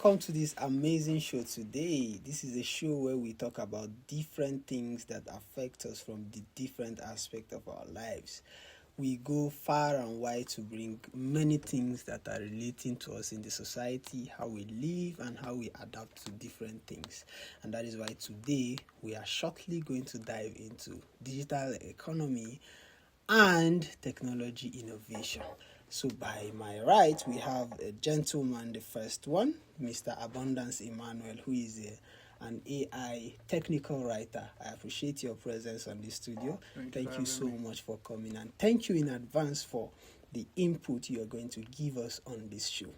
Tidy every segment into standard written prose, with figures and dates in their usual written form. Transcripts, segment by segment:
welcome to this amazing show today. This is a show where we talk about different things that affect us from the different aspects of our lives. We go far and wide to bring many things that are relating to us in the society, how we live, and how we adapt to different things. And that is why today we are shortly going to dive into digital economy and technology innovation. So, by my right, we have a gentleman, the first one, Mr. Abundance Emmanuel, who is an AI technical writer. I appreciate your presence on the studio. Thank you so much for coming, and thank you in advance for the input you are going to give us on this show.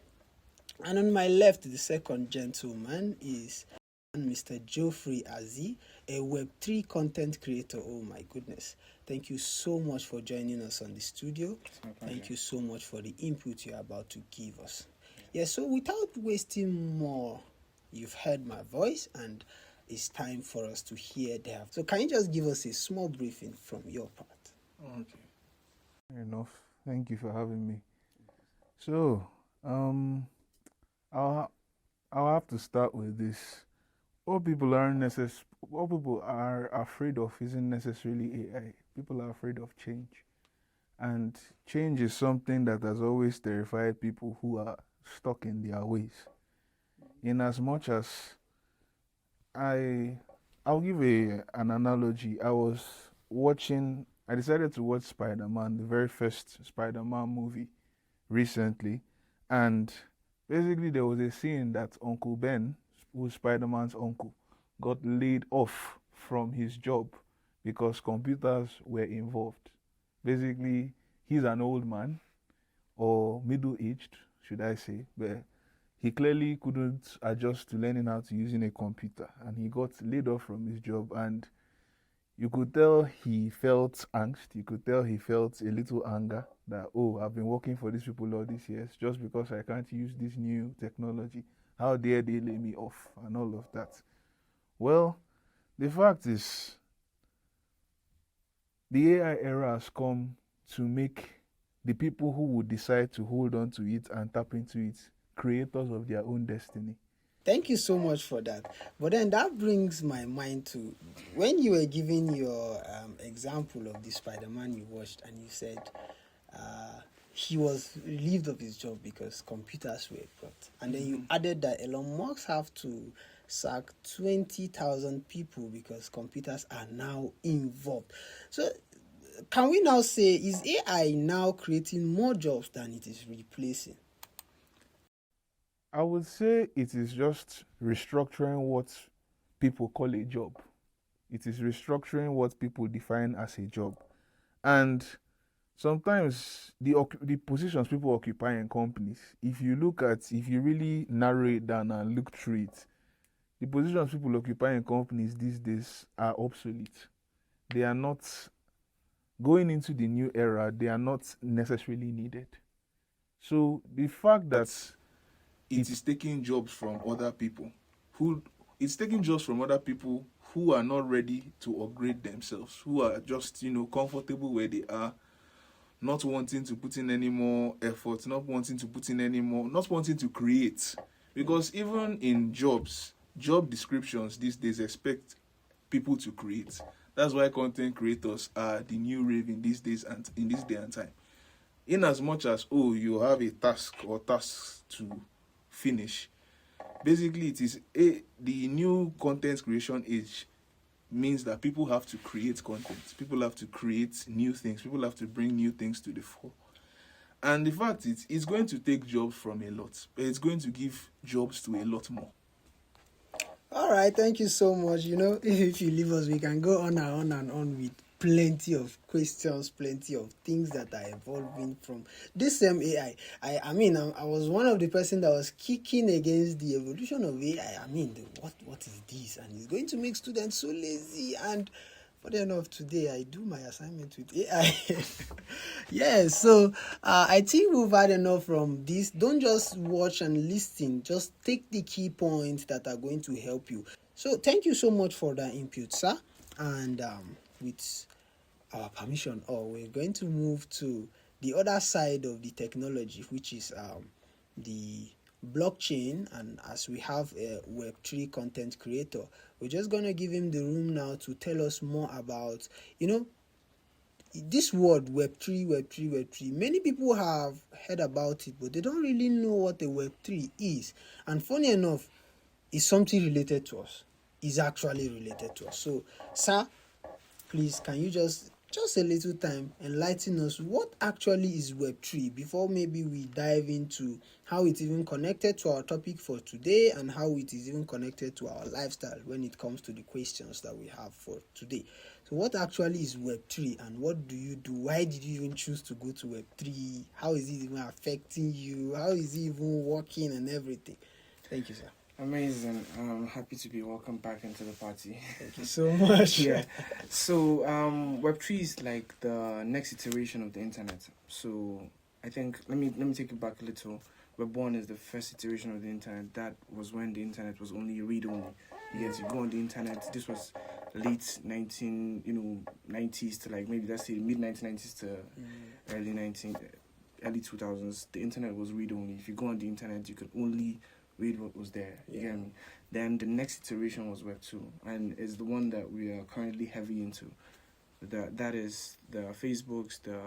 And on my left, the second gentleman is Mr. Geoffrey Azi, a Web3 content creator. Oh my goodness. Thank you so much for joining us on the studio. Thank you so much for the input you're about to give us. Yeah, so without wasting more, you've heard my voice and it's time for us to hear them. So can you just give us a small briefing from your part? Okay. Fair enough. Thank you for having me. So, I'll I'll have to start with this. What people are afraid of isn't necessarily AI. People are afraid of change. And change is something that has always terrified people who are stuck in their ways. In as much as I I'll give an analogy. I decided to watch Spider-Man, the very first Spider-Man movie recently, and basically there was a scene that Uncle Ben, who's Spider-Man's uncle, got laid off from his job because computers were involved. Basically, he's an old man or middle-aged, should I say, but he clearly couldn't adjust to learning how to using a computer, and he got laid off from his job. And you could tell he felt angst. You could tell he felt a little anger that, oh, I've been working for these people all these years just because I can't use this new technology. How dare they lay me off and all of that? Well, the fact is, the AI era has come to make the people who would decide to hold on to it and tap into it creators of their own destiny. Thank you so much for that. But then that brings my mind to when you were giving your example of the Spider-Man you watched, and you said he was relieved of his job because computers were brought. And then you added that Elon Musk have to sack 20,000 people because computers are now involved. So can we now say, is AI now creating more jobs than it is replacing? I would say it is just restructuring what people call a job. It is restructuring what people define as a job. And sometimes the positions people occupy in companies, if you really narrow it down and look through it, the positions people occupy in companies these days are obsolete. They are not going into the new era, they are not necessarily needed. So the fact that it is taking jobs from other people who it's taking jobs from other people who are not ready to upgrade themselves, who are just, comfortable where they are, not wanting to put in any more effort, not wanting to put in any more, not wanting to create. Because even in job descriptions these days expect people to create. That's why content creators are the new rave in these days and in this day and time. In as much as, oh, you have a task or tasks to finish, basically the new content creation age means that people have to create content, people have to create new things, people have to bring new things to the fore. And the fact is, it's going to take jobs from a lot, but it's going to give jobs to a lot more. All right, thank you so much. If you leave us, we can go on and on and on with plenty of questions, plenty of things that are evolving from this same AI. I was one of the person that was kicking against the evolution of AI. What is this? And it's going to make students so lazy. And for the end of today, I do my assignment with AI. Yeah, so I think we've had enough from this. Don't just watch and listen. Just take the key points that are going to help you. So thank you so much for that input, sir. And with our permission, we're going to move to the other side of the technology, which is the blockchain, and as we have a Web3 content creator, we're just going to give him the room now to tell us more about, this word Web3, Web3, Web3. Many people have heard about it, but they don't really know what a Web3 is. And funny enough, it's something related to us. It's actually related to us. So, sir, please, can you just a little time enlighten us what actually is Web3 before maybe we dive into how it's even connected to our topic for today and how it is even connected to our lifestyle when it comes to the questions that we have for today. So what actually is Web3 and what do you do? Why did you even choose to go to Web3? How is it even affecting you? How is it even working and everything? Thank you, sir. Amazing. I'm happy to be welcomed back into the party. Thank you so much. Yeah. So Web3 is like the next iteration of the internet. So I think let me take it back a little. Web1 is the first iteration of the internet. That was when the internet was only read only. You go on the internet. This was late 90s to like maybe that's the mid 1990s to early 2000s. The internet was read only. If you go on the internet, you could only read what was there. You get me? Then the next iteration was Web 2, and is the one that we are currently heavy into. That is the Facebooks, the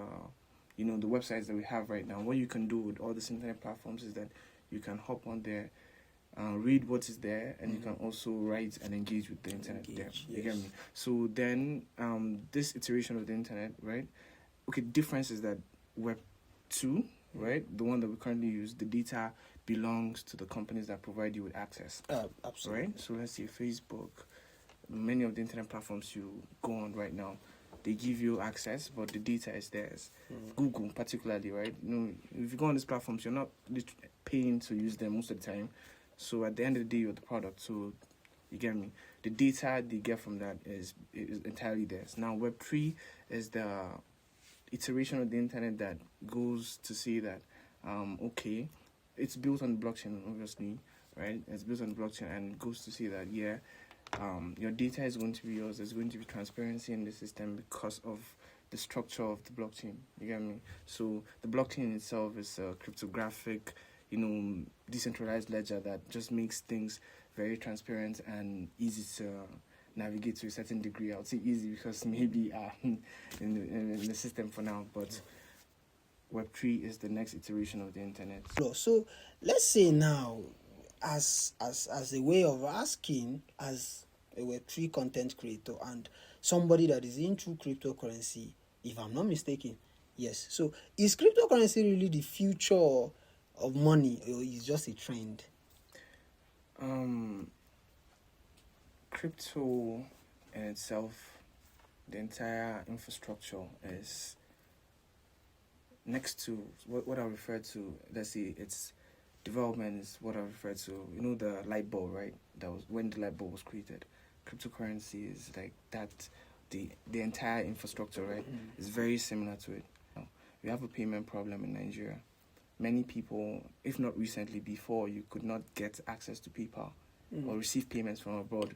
websites that we have right now. What you can do with all these internet platforms is that you can hop on there, read what is there, and you can also write and engage with the internet there. You get me? So then this iteration of the internet, right? Okay, the difference is that Web 2, right, the one that we currently use, the data belongs to the companies that provide you with access. Absolutely. Right? So let's say Facebook, many of the internet platforms you go on right now, they give you access, but the data is theirs. Google particularly, right? If you go on these platforms, you're not paying to use them most of the time. So at the end of the day, you're the product. So you get me? The data they get from that is entirely theirs. Now, Web3 is the iteration of the internet that goes to say that, okay, it's built on blockchain, obviously, right? It's built on blockchain and goes to say that, your data is going to be yours. There's going to be transparency in the system because of the structure of the blockchain. You get me? So the blockchain itself is a cryptographic, decentralized ledger that just makes things very transparent and easy to navigate to a certain degree. I would say easy because maybe in the system for now, but Web3 is the next iteration of the internet. So let's say now, as a way of asking, as a Web3 content creator and somebody that is into cryptocurrency, if I'm not mistaken, yes. So is cryptocurrency really the future of money, or is it just a trend? Crypto in itself, the entire infrastructure is next to what I refer to. Let's say its development is what I refer to. The light bulb, right? That was when the light bulb was created. Cryptocurrency is like that. The entire infrastructure, right, is very similar to it. We have a payment problem in Nigeria. Many people, if not recently, before you could not get access to PayPal or receive payments from abroad.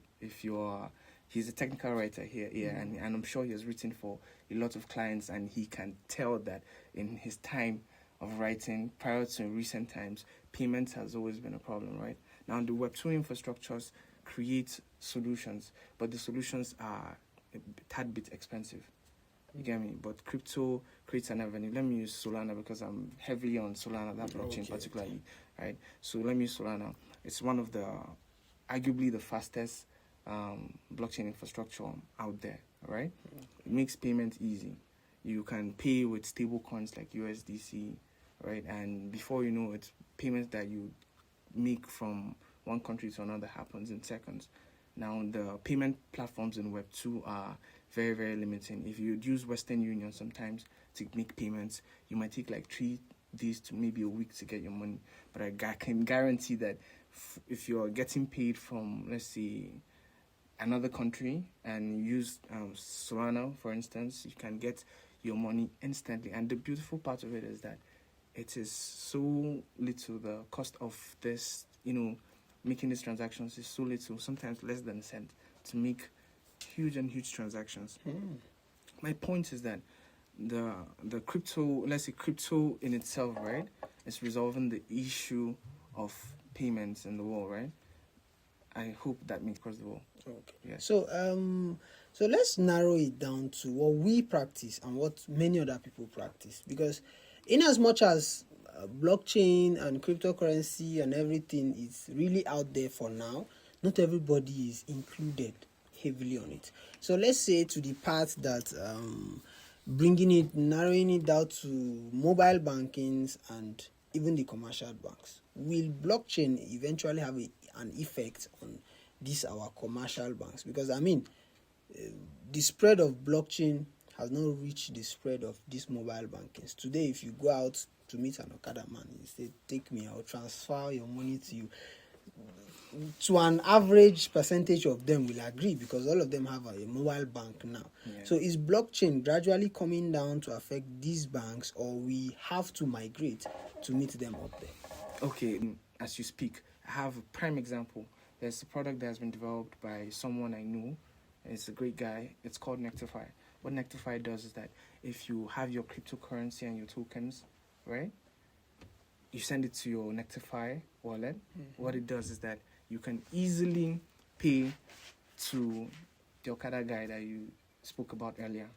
He's a technical writer here, and I'm sure he has written for a lot of clients, and he can tell that in his time of writing, prior to recent times, payments has always been a problem, right? Now, the Web2 infrastructures create solutions, but the solutions are a tad bit expensive. You get me? But crypto creates an avenue. Let me use Solana because I'm heavily on Solana, that blockchain particularly, right? So let me use Solana. It's one of the, arguably the fastest blockchain infrastructure out there, right? It makes payment easy. You can pay with stable coins like USDC, right? And before you know it, payments that you make from one country to another happens in seconds. Now, the payment platforms in Web2 are very, very limiting. If you use Western Union sometimes to make payments, you might take like 3 days to maybe a week to get your money. But I can guarantee that if you're getting paid from, let's say, another country and you use Solana, for instance, you can get your money instantly. And the beautiful part of it is that it is so little. The cost of this, making these transactions is so little, sometimes less than a cent, to make huge transactions. My point is that the crypto, let's say crypto in itself, right, is resolving the issue of payments in the world, right? I hope that makes across the world. Okay. Yes. So let's narrow it down to what we practice and what many other people practice. Because in as much as blockchain and cryptocurrency and everything is really out there for now, not everybody is included heavily on it. So let's say to the part that narrowing it down to mobile bankings and even the commercial banks. Will blockchain eventually have an effect on these our commercial banks? Because I mean, the spread of blockchain has not reached the spread of these mobile bankings. Today, if you go out to meet an Okada man, you say, "Take me, I'll transfer your money to you." To an average percentage of them will agree because all of them have a mobile bank now. Yeah. So is blockchain gradually coming down to affect these banks, or we have to migrate to meet them up there? Okay, as you speak, I have a prime example. There's a product that has been developed by someone I know. It's a great guy. It's called Nectify. What Nectify does is that if you have your cryptocurrency and your tokens, right, you send it to your Nectify wallet. Mm-hmm. What it does is that you can easily pay to the Okada guy that you spoke about earlier.